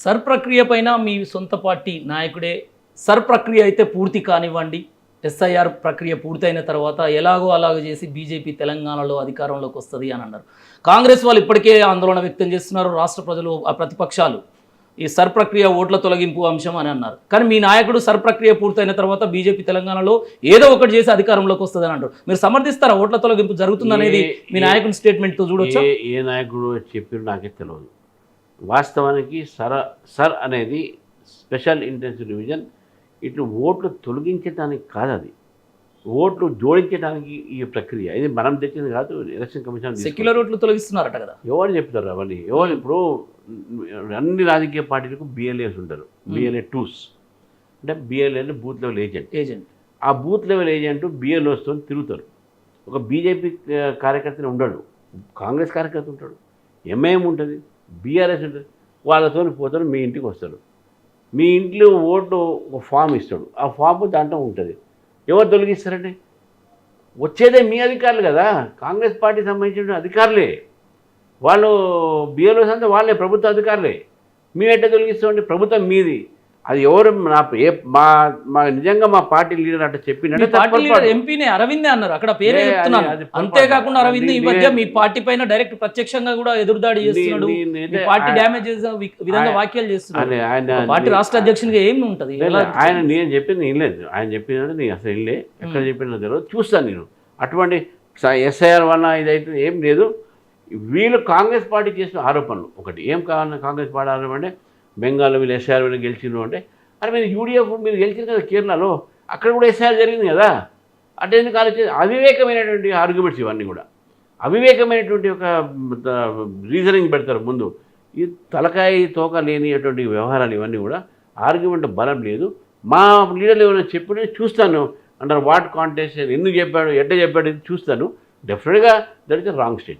Sir ప్రక్రియ పైన మీ సొంత పార్టీ నాయకుడే సర్ ప్రక్రియ అయితే పూర్తి కానివ్వండి, ఎస్ఐఆర్ ప్రక్రియ పూర్తయిన తర్వాత ఎలాగో అలాగో చేసి బీజేపీ తెలంగాణలో అధికారంలోకి వస్తుంది అని అన్నారు. కాంగ్రెస్ వాళ్ళు ఇప్పటికే ఆందోళన వ్యక్తం చేస్తున్నారు. రాష్ట్ర ప్రజలు ఆ ప్రతిపక్షాలు ఈ సర్ ప్రక్రియ ఓట్ల తొలగింపు అంశం అని అన్నారు. కానీ మీ నాయకుడు సర్ ప్రక్రియ పూర్తయిన తర్వాత బీజేపీ తెలంగాణలో ఏదో ఒకటి చేసి అధికారంలోకి వస్తుంది అని అంటారు. మీరు సమర్థిస్తారా ఓట్ల తొలగింపు జరుగుతుందనేది మీ నాయకుని స్టేట్మెంట్తో చూడొచ్చు? ఏ నాయకుడు చెప్పారు నాకే తెలియదు. వాస్తవానికి సర్ అనేది స్పెషల్ ఇంటెన్సివ్ డివిజన్ ఇటు ఓట్లు తొలగించడానికి కాదు, అది ఓట్లు జోడించడానికి ఈ ప్రక్రియ. ఇది మనం తెచ్చింది కాదు, ఎలక్షన్ కమిషన్. సెక్యులర్ ఓట్లు తొలగిస్తున్నారట కదా, ఎవరు చెప్తారు అవన్నీ? ఎవరు? ఇప్పుడు అన్ని రాజకీయ పార్టీలకు బిఎల్ఏస్ ఉంటారు, బిఎల్ఏ టూస్ అంటే బిఎల్ఏ బూత్ లెవెల్ ఏజెంట్. ఆ బూత్ లెవెల్ ఏజెంట్ బిఎల్ఓస్తో తిరుగుతారు. ఒక బీజేపీ కార్యకర్తనే ఉండడు, కాంగ్రెస్ కార్యకర్త ఉంటాడు, ఎంఐఎం ఉంటుంది, బీఆర్ఎస్ ఉంటుంది. వాళ్ళతో పోతారు, మీ ఇంటికి వస్తారు. మీ ఇంట్లో ఓటు ఒక ఫామ్ ఇస్తాడు, ఆ ఫామ్ దాంట్లో ఉంటుంది. ఎవరు తొలగిస్తారండి? వచ్చేదే మీ అధికారులు కదా, కాంగ్రెస్ పార్టీకి సంబంధించిన అధికారులే వాళ్ళు. బిఎల్ఓస్ అంతా వాళ్ళే, ప్రభుత్వ అధికారులే. మేము ఎట్లా తొలగిస్తామండి? ప్రభుత్వం మీది. అది ఎవరు మా నిజంగా మా పార్టీ లీడర్ అట్లా చెప్పినట్టు ఎంపీనే అరవిందే అన్నారు, అక్కడ పేరే చెప్తున్నాను. అంతేకాకుండా అరవింద్ ఈ మధ్య మీ పార్టీ పైన డైరెక్ట్ ప్రత్యక్షంగా కూడా ఎదురుదాడి చేస్తున్నాడు, పార్టీ డ్యామేజ్ చేసే విధంగా వ్యాఖ్యలు చేస్తున్నాడు. పార్టీ రాష్ట్ర అధ్యక్షునిగా ఏమి ఉంటుంది? ఆయన నేను చెప్పింది ఏం లేదు, ఆయన చెప్పినట్టు నేను అసలు వెళ్ళే ఎక్కడ చెప్పిన తెలియదు. చూస్తాను నేను అటువంటి ఎస్ఐఆర్ వల్ల ఇదైతే ఏం లేదు. వీళ్ళు కాంగ్రెస్ పార్టీ చేసిన ఆరోపణలు ఒకటి ఏం కావాలన్నా కాంగ్రెస్ పార్టీ ఆరోపణ అంటే బెంగాల్లో వీళ్ళు ఎస్ఐఆర్ వీళ్ళు గెలిచిండ్రు అంటే, అరే మీరు యూడిఎఫ్ మీరు గెలిచింది కదా కేరళలో, అక్కడ కూడా ఎస్ఐఆర్ జరిగింది కదా, అంటే ఎందుకు ఆలోచించి అవివేకమైనటువంటి ఆర్గ్యుమెంట్స్ ఇవన్నీ కూడా అవివేకమైనటువంటి ఒక రీజనింగ్ పెడతారు ముందు. ఈ తలకాయ తోక లేనిటువంటి వ్యవహారాలు ఇవన్నీ కూడా ఆర్గ్యుమెంట్ బలం లేదు. మా లీడర్లు ఏమైనా చెప్పిన చూస్తాను అంటారు, వాట్ కాంటెస్ట్ ఎందుకు చెప్పాడు ఎట్లా చెప్పాడు ఇది చూస్తాను. డెఫినెట్గా దట్ ఇస్ రాంగ్ స్టేట్మెంట్.